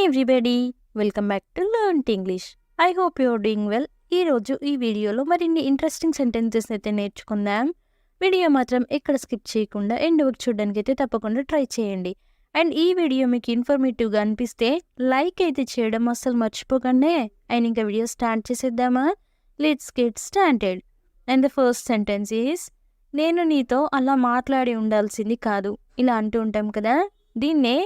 Everybody, welcome back to learn English. I hope you're doing well. ఈరోజు ఈ వీడియోలో మరిన్ని ఇంట్రెస్టింగ్ సెంటెన్సెస్ అయితే నేర్చుకుందాం. వీడియో మాత్రం ఎక్కడ స్కిప్ చేయకుండా ఎండ్ వరకు చూడడానికి అయితే తప్పకుండా ట్రై చేయండి. అండ్ ఈ వీడియో మీకు ఇన్ఫర్మేటివ్గా అనిపిస్తే లైక్ అయితే చేయడం అస్సలు మర్చిపోకండి. అండ్ ఇంకా వీడియో స్టార్ట్ చేసేద్దామా? Let's get started. And the first sentence is, నేను నీతో అలా మాట్లాడి ఉండాల్సింది కాదు. ఇలా అంటూ ఉంటాం కదా, దీన్నే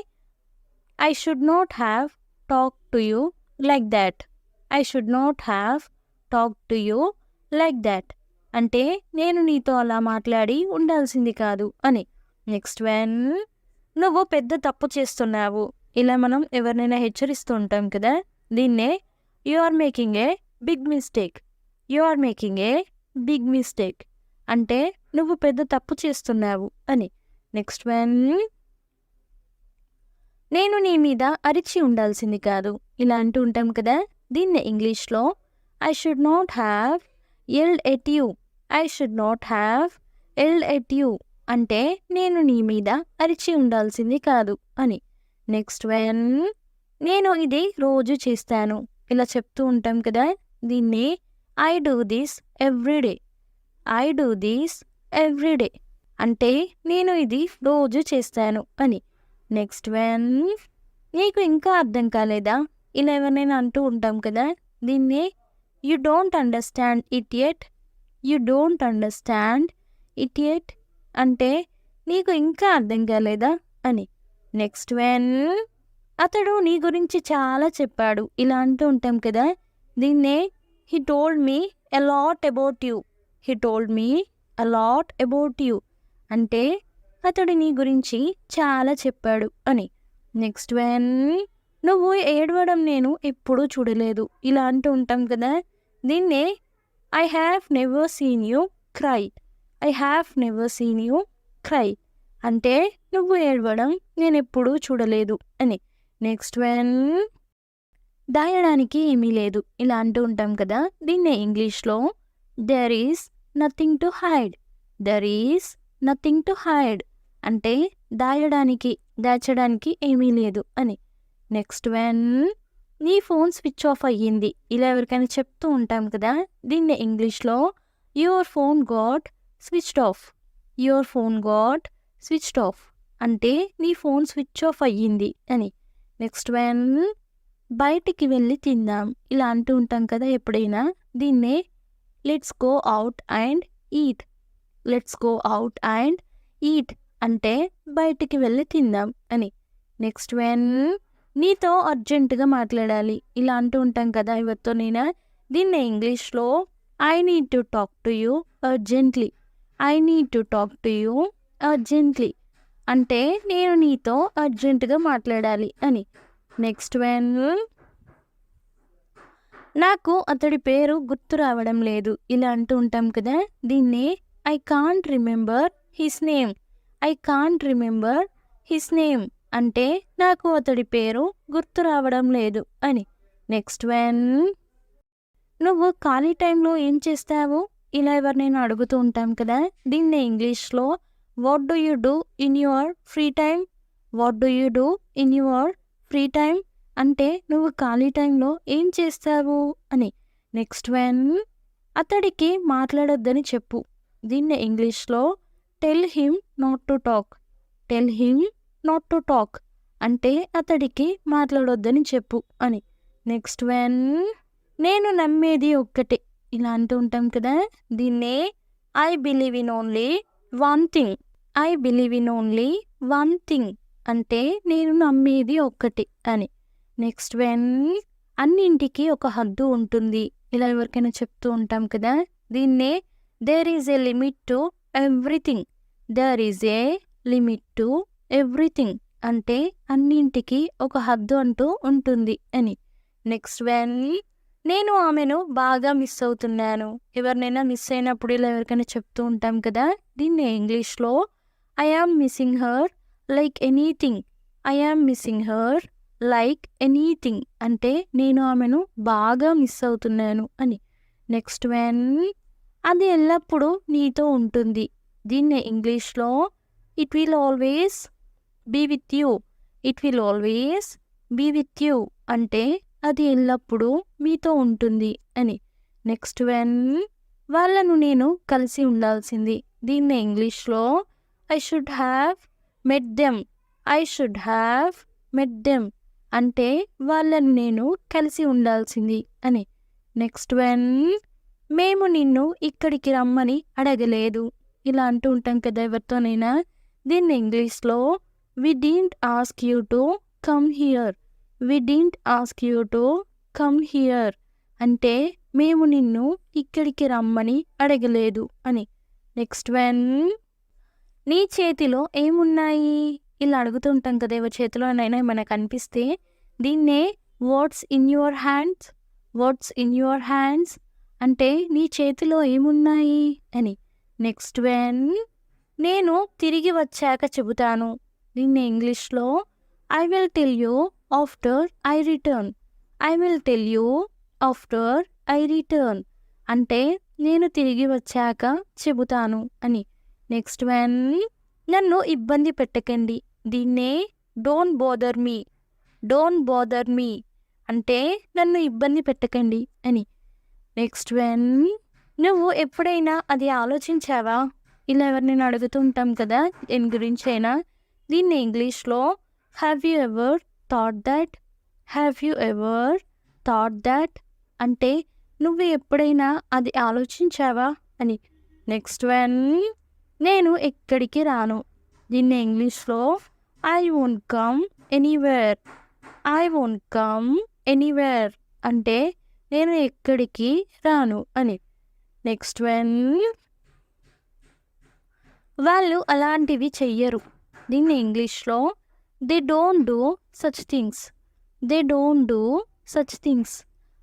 I should not have talked to you like that. I should not have talked to you like that. అంటే నేను నీతో అలా మాట్లాడి ఉండాల్సింది కాదు అని. నెక్స్ట్ వన్, నువ్వు పెద్ద తప్పు చేస్తున్నావు. ఇలా మనం ఎవరినైనా హెచ్చరిస్తూ ఉంటాం కదా, దీన్నే you are making a big mistake. You are making a big mistake అంటే నువ్వు పెద్ద తప్పు చేస్తున్నావు అని. నెక్స్ట్ వన్, నేను నీ మీద అరిచి ఉండాల్సింది కాదు. ఇలా అంటూ ఉంటాం కదా, దీన్ని ఇంగ్లీష్లో I should not have yelled at you. I should not have yelled at you అంటే నేను నీ మీద అరిచి ఉండాల్సింది కాదు అని. నెక్స్ట్ వన్, నేను ఇది రోజు చేస్తాను. ఇలా చెప్తూ ఉంటాం కదా, దీన్ని I do this everyday. I do this everyday అంటే నేను ఇది రోజు చేస్తాను అని. నెక్స్ట్ వన్, నీకు ఇంకా అర్థం కాలేదా? ఇలా ఎవరినైనా అంటూ ఉంటాం కదా, దీన్నే you don't understand it yet. You don't understand it yet అంటే నీకు ఇంకా అర్థం కాలేదా అని. నెక్స్ట్ వన్, అతడు నీ గురించి చాలా చెప్పాడు. ఇలా అంటూ ఉంటాం కదా, దీన్నే he told me a lot about you. He told me a lot about you అంటే అతడు నీ గురించి చాలా చెప్పాడు అని. నెక్స్ట్ వన్, నువ్వు ఏడవడం నేను ఎప్పుడూ చూడలేదు. ఇలా అంటూ ఉంటాం కదా, దీన్నే I have never seen you cry. I have never seen you cry అంటే నువ్వు ఏడవడం నేను ఎప్పుడూ చూడలేదు అని. నెక్స్ట్ వన్, దాయడానికి ఏమీ లేదు. ఇలా అంటూ ఉంటాం కదా, దీన్నే ఇంగ్లీష్లో there is nothing to hide. There is nothing to hide అంటే దాచడానికి ఏమీ లేదు అని. నెక్స్ట్ వన్, నీ ఫోన్ స్విచ్ ఆఫ్ అయ్యింది. ఇలా ఎవరికైనా చెప్తూ ఉంటాం కదా, దీన్ని ఇంగ్లీష్లో your phone got switched off. Your phone got switched off అంటే నీ ఫోన్ స్విచ్ ఆఫ్ అయ్యింది అని. నెక్స్ట్ వన్, బయటికి వెళ్ళి తిందాం. ఇలా అంటూ ఉంటాం కదా ఎప్పుడైనా, దీన్నే let's go out and eat. Let's go out and eat అంటే బయటికి వెళ్ళి తిందాం అని. నెక్స్ట్ వన్, నీతో అర్జెంటుగా మాట్లాడాలి. ఇలా అంటూ ఉంటాం కదా ఎవరితో నేనా, దీన్ని ఇంగ్లీష్లో I need to talk to you urgently. I need to talk to you urgently అంటే నేను నీతో అర్జెంటుగా మాట్లాడాలి అని. నెక్స్ట్ వన్, నాకు అతడి పేరు గుర్తు రావడం లేదు. ఇలా అంటూ ఉంటాం కదా, దీన్ని I can't remember his name. I can't remember his name అంటే నాకు అతడి పేరు గుర్తు రావడం లేదు అని. నెక్స్ట్ వన్, నువ్వు ఖాళీ టైంలో ఏం చేస్తావు? ఇలా ఎవరినైనా అడుగుతూ ఉంటాం కదా, దీన్ని ఇంగ్లీష్లో what do you do in your free time. What do you do in your free time అంటే నువ్వు ఖాళీ టైంలో ఏం చేస్తావు అని. నెక్స్ట్ వన్, అతడికి మాట్లాడొద్దని చెప్పు. దీన్ని ఇంగ్లీష్లో tell him not to talk. Tell him not to talk అంటే అతడికి మాట్లాడొద్దని చెప్పు అని. నెక్స్ట్ వన్, నేను నమ్మేది ఒక్కటే. ఇలా అంటూ ఉంటాం కదా, దీన్నే I believe in only one thing. I believe in only one thing అంటే నేను నమ్మేది ఒక్కటి అని. నెక్స్ట్ వన్, అన్నింటికి ఒక హద్దు ఉంటుంది. ఇలా ఎవరికైనా చెప్తూ ఉంటాం కదా, దీన్నే there is a limit to everything. There is a limit to everything అంటే అన్నింటికి ఒక హద్దు అంటూ ఉంటుంది అని. నెక్స్ట్ వన్, నేను ఆమెను బాగా మిస్ అవుతున్నాను. ఎవరినైనా మిస్ అయినప్పుడు ఇలా ఎవరికైనా చెప్తూ ఉంటాం కదా, దీన్ని ఇంగ్లీష్లో I am missing her like anything. I am missing her like anything అంటే నేను ఆమెను బాగా మిస్ అవుతున్నాను అని. నెక్స్ట్ వన్, అది ఎల్లప్పుడూ నీతో ఉంటుంది. దీన్ని ఇంగ్లీష్లో it will always be with you. It will always be with you అంటే అది ఎల్లప్పుడూ మీతో ఉంటుంది అని. నెక్స్ట్ వెన్ వాళ్ళను నేను కలిసి ఉండాల్సింది. దీన్ని ఇంగ్లీష్లో I should have met them. I should have met them అంటే వాళ్ళను నేను కలిసి ఉండాల్సింది అని. నెక్స్ట్ వెన్ మేము నిన్ను ఇక్కడికి రమ్మని అడగలేదు. ఇలా అంటూ ఉంటాం కదా ఎవరితోనైనా. దీన్ని ఇంగ్లీష్లో we didn't ask you to come here. We didn't ask you to come here అంటే మేము నిన్ను ఇక్కడికి రమ్మని అడగలేదు అని. నెక్స్ట్ వెన్ నీ చేతిలో ఏమున్నాయి. ఇలా అడుగుతుంటాం కదా ఎవరి చేతిలోనైనా మనకు అనిపిస్తే. దీన్నే what's in your hands. What's in your hands అంటే నీ చేతిలో ఏమున్నాయి అని. నెక్స్ట్ వెన్ నేను తిరిగి వచ్చాక చెబుతాను. దీన్ని ఇంగ్లీష్లో I will tell you after I return. I will tell you after I return అంటే నేను తిరిగి వచ్చాక చెబుతాను అని. నెక్స్ట్ వెన్ నన్ను ఇబ్బంది పెట్టకండి. దీన్నే don't bother me. Don't bother me అంటే నన్ను ఇబ్బంది పెట్టకండి అని. నెక్స్ట్ వెన్ నువ్వు ఎప్పుడైనా అది ఆలోచించావా. ఇలా ఎవరినైనా అడుగుతుంటాం కదా దేని గురించి అయినా. దీన్ని ఇంగ్లీష్లో have you ever thought that. Have you ever thought that అంటే నువ్వు ఎప్పుడైనా అది ఆలోచించావా అని. నెక్స్ట్ వెన్ నేను ఎక్కడికి రాను. దీన్ని ఇంగ్లీష్లో I won't come anywhere. I won't come anywhere అంటే నేను ఎక్కడికి రాను అని. నెక్స్ట్ వెన్ వాళ్ళు అలాంటివి చెయ్యరు. దీన్ని ఇంగ్లీష్లో they don't do such things. They don't do such things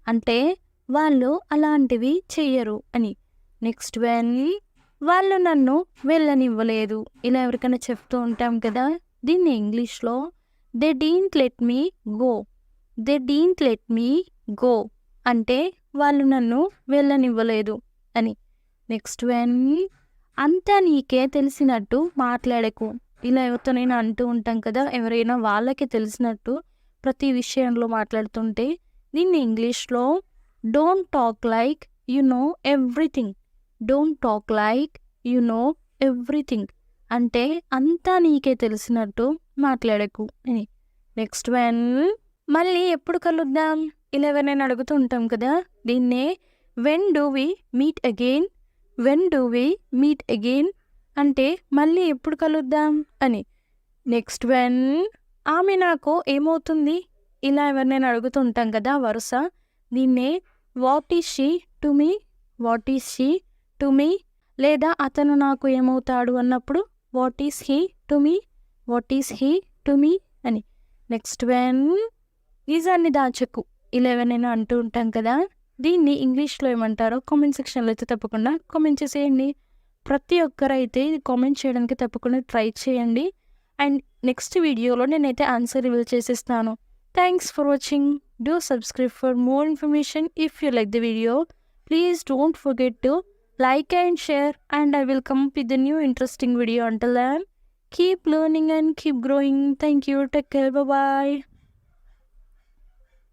అంటే వాళ్ళు అలాంటివి చెయ్యరు అని. నెక్స్ట్ వెన్ వాళ్ళు నన్ను వెళ్ళనివ్వలేదు. ఇలా ఎవరికైనా చెప్తూ ఉంటాం కదా. దీన్ని ఇంగ్లీష్లో they didn't let me go. They didn't let me go అంటే వాళ్ళు నన్ను వెళ్ళనివ్వలేదు అని. నెక్స్ట్ వెన్ అంతా నీకే తెలిసినట్టు మాట్లాడకు. ఇలా ఎవరితోనైనా అంటూ ఉంటాం కదా. ఎవరైనా వాళ్ళకి తెలిసినట్టు ప్రతి విషయంలో మాట్లాడుతుంటే. దీన్ని ఇంగ్లీష్లో don't talk like you know everything. Don't talk like you know everything అంటే అంతా నీకే తెలిసినట్టు మాట్లాడకు అని. నెక్స్ట్ వెన్ మళ్ళీ ఎప్పుడు కలుద్దాం. ఇలా ఎవరైనా అడుగుతూ ఉంటాం కదా. దీన్నే when do we meet again. When do we meet again అంటే మళ్ళీ ఎప్పుడు కలుద్దాం అని. నెక్స్ట్ వెన్ ఆమె నాకు ఏమవుతుంది. ఇలా ఎవరినైనా అడుగుతూ ఉంటాం కదా వరుస. దీన్నే what is she to me. What is she to me లేదా అతను నాకు ఏమవుతాడు అన్నప్పుడు what is he to me. What is he to me అని. నెక్స్ట్ వెన్ నిజాన్ని దాచకు. ఇలా ఎవరైనా అంటూ ఉంటాం కదా. దీన్ని ఇంగ్లీష్లో ఏమంటారో కామెంట్ సెక్షన్లో అయితే తప్పకుండా కామెంట్ చేసేయండి. ప్రతి ఒక్కరైతే ఇది కామెంట్ చేయడానికి తప్పకుండా ట్రై చేయండి. అండ్ నెక్స్ట్ వీడియోలో నేనైతే ఆన్సర్ రివీల్ చేసేస్తాను. Thanks for watching. Do subscribe for more information. If you like the video please don't forget to like and share, and I will come up with a new interesting video. Until then, keep learning and keep growing. Thank you. Take care. Bye bye.